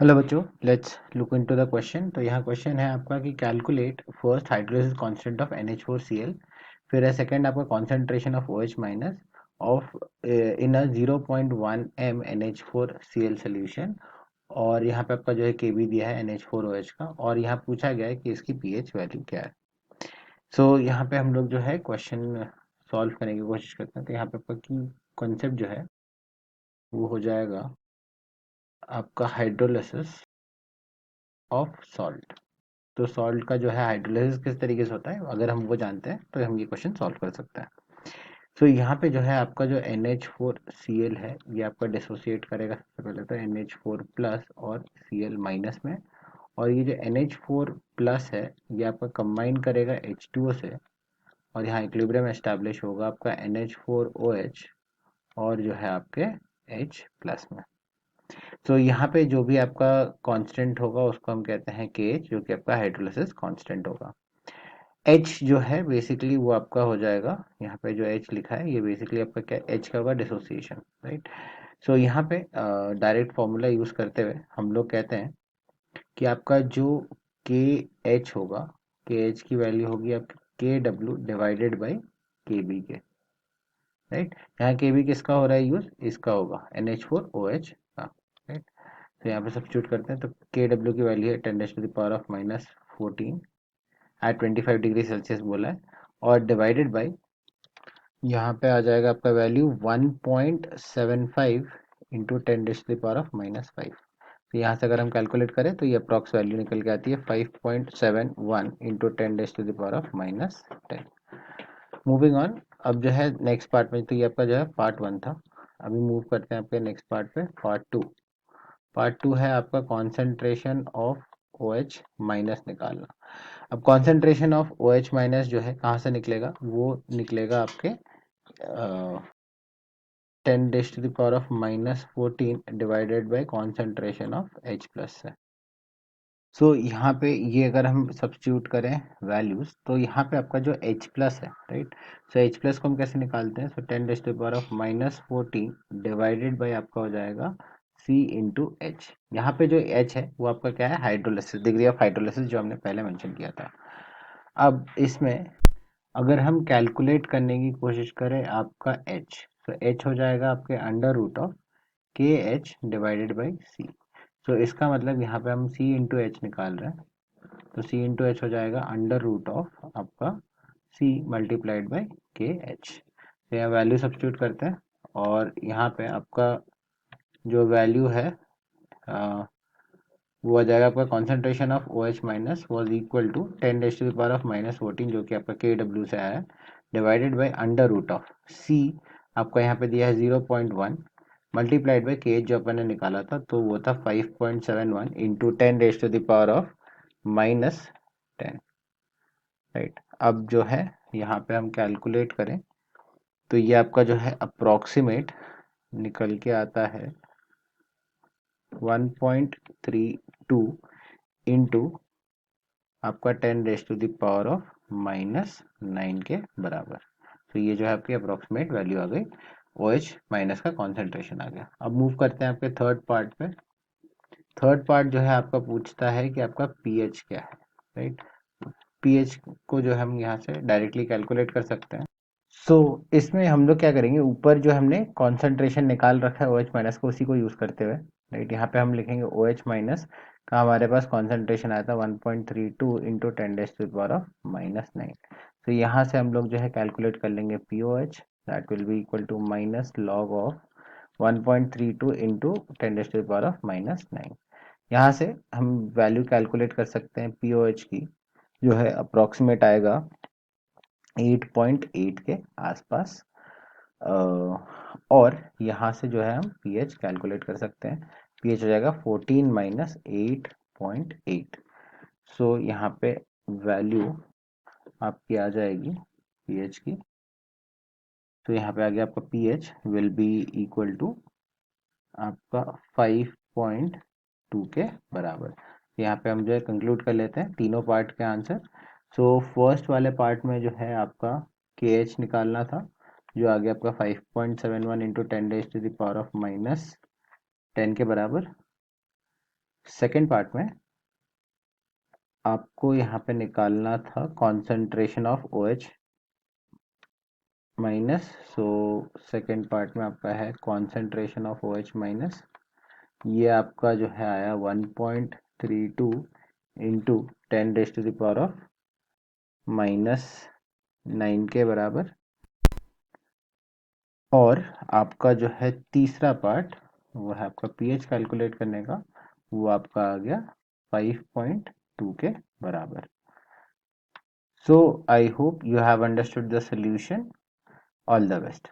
Hello बच्चों, let's look into the question. तो यहाँ क्वेश्चन है आपका कि calculate first hydrolysis constant of NH4Cl, फिर है सेकंड आपका concentration of OH minus of in a 0.1 m NH4Cl solution. और यहाँ पे आपका जो है Kb दिया है NH4OH का, और यहाँ पूछा गया है कि इसकी pH वैल्यू क्या है। सो यहाँ पे हम लोग जो है क्वेश्चन सॉल्व करने की कोशिश करते हैं। तो यहाँ पे आपका की कॉन्सेप्ट जो है वो हो जाएगा आपका हाइड्रोलिसिस ऑफ सॉल्ट। तो सॉल्ट का जो है हाइड्रोलाइसिस किस तरीके से होता है, अगर हम वो जानते हैं तो हम ये क्वेश्चन सॉल्व कर सकते हैं। तो यहाँ पे जो है आपका जो NH4Cl है ये आपका डिसोसिएट करेगा सबसे पहले तो NH4 प्लस और Cl माइनस में, और ये जो NH4 प्लस है ये आपका कंबाइन करेगा H2O से, और यहाँ इक्विलिब्रियम एस्टैब्लिश होगा आपका NH4OH और जो है आपके H प्लस में। तो यहाँ पे जो भी आपका कांस्टेंट होगा उसको हम कहते हैं KH, जो कि आपका हाइड्रोलिसिस कांस्टेंट होगा। एच जो है बेसिकली वो आपका हो जाएगा, यहाँ पे जो एच लिखा है ये बेसिकली आपका क्या एच का होगा, डिसोसिएशन, राइट। सो यहाँ पे डायरेक्ट फॉर्मूला यूज करते हुए हम लोग कहते हैं कि आपका जो के एच होगा, के एच की वैल्यू होगी आपकी के डब्ल्यू डिवाइडेड बाई के बी के, राइट। यहाँ के बी किसका हो रहा है यूज, इसका होगा NH4OH का, राइट। तो यहाँ पे सब्स्टिट्यूट करते हैं तो के डब्ल्यू की वैल्यू है 10⁻⁻14 एट 25 डिग्री सेल्सियस बोला है, और डिवाइडेड बाई यहाँ पे आ जाएगा आपका वैल्यू 1.75 इंटू 10⁻⁻5। तो यहाँ से अगर हम कैलकुलेट करें तो ये अप्रॉक्स वैल्यू निकल के आती है 5.71 इंटू 10⁻⁻10। मूविंग ऑन, अब जो है नेक्स्ट पार्ट में, तो ये आपका जो है पार्ट 1 था। अभी मूव करते हैं आपके नेक्स्ट पार्ट पे, पार्ट 2। पार्ट 2 है आपका कॉन्सेंट्रेशन ऑफ OH माइनस निकालना। अब कॉन्सेंट्रेशन ऑफ OH माइनस जो है कहाँ से निकलेगा, वो निकलेगा आपके 10⁻⁻14 divided by concentration of H plus से। सो यहाँ पे ये अगर हम सब्स्टिट्यूट करें वैल्यूज तो यहाँ पे आपका जो H प्लस है, राइट। सो H प्लस को हम कैसे निकालते हैं, सो 10⁻⁻14 डिवाइडेड बाई आपका हो जाएगा C इंटू एच। यहाँ पे जो H है वो आपका क्या है, हाइड्रोलिसिस, डिग्री ऑफ हाइड्रोलिसिस जो हमने पहले मेंशन किया था। अब इसमें अगर हम कैलकुलेट करने की कोशिश करें आपका H, तो H हो जाएगा आपके अंडर रूट ऑफ के एच डिवाइडेड बाई सी। तो इसका मतलब यहाँ पे हम C इंटू एच निकाल रहे हैं, तो C इंटू एच हो जाएगा अंडर रूट ऑफ आपका C मल्टीप्लाइड बाई के एच। तो यहाँ वैल्यू सब्स्टिट्यूट करते हैं, और यहाँ पे आपका जो वैल्यू है वो आ जाएगा आपका concentration of OH minus was equal to 10⁻⁻14 जो कि आपका KW से आया है, divided by under root of C आपका यहाँ पे दिया है 0.1 मल्टीप्लाइड बाई के जो अपन ने निकाला था, तो वो था 5.71 इंटू 10⁻⁻10, राइट। अब जो है यहाँ पे हम कैलकुलेट करें तो ये आपका जो है अप्रोक्सीमेट निकल के आता है 1.32 इंटू आपका 10⁻⁻9 के बराबर। तो ये जो है आपकी अप्रोक्सीमेट वैल्यू आ गई, OH माइनस का कॉन्सेंट्रेशन आ गया। अब मूव करते हैं आपके थर्ड पार्ट पे। थर्ड पार्ट जो है आपका पूछता है कि आपका pH क्या है, राइट। pH को जो हम यहाँ से डायरेक्टली कैलकुलेट कर सकते हैं। सो इसमें हम लोग क्या करेंगे, ऊपर जो हमने कॉन्सेंट्रेशन निकाल रखा है OH माइनस को, उसी को यूज करते हुए, राइट, यहाँ पे हम लिखेंगे OH माइनस का हमारे पास कॉन्सेंट्रेशन आया था 1.32 इंटू 10⁻⁻9। तो यहाँ से हम लोग जो है कैलकुलेट कर लेंगे POH, that will be equal to minus log of 1.32 into 10⁻⁻9। यहाँ से हम वैल्यू कैलकुलेट कर सकते हैं POH की, जो है अप्रोक्सीमेट आएगा 8.8 के आसपास। और यहाँ से जो है हम pH कैलकुलेट कर सकते हैं, pH हो जाएगा 14 माइनस 8.8। सो यहाँ पे वैल्यू आपकी आ जाएगी pH की, तो यहाँ पे आ गया आपका pH will be equal to आपका 5.2 के बराबर। यहाँ पे हम जो है कंक्लूड कर लेते हैं तीनों पार्ट के आंसर। सो फर्स्ट वाले पार्ट में जो है आपका KH निकालना था, जो आ गया आपका 5.71 इंटू 10⁻⁻10 के बराबर। सेकेंड पार्ट में आपको यहाँ पे निकालना था concentration of OH minus. So second part में आपका है कॉन्सेंट्रेशन ऑफ OH माइनस, ये आपका जो है आया 1.32 इंटू 10⁻⁻⁹ के बराबर। और आपका जो है तीसरा पार्ट वो है आपका pH कैलकुलेट करने का, वो आपका आ गया 5.2 के बराबर। So I hope you have understood the solution. All the best.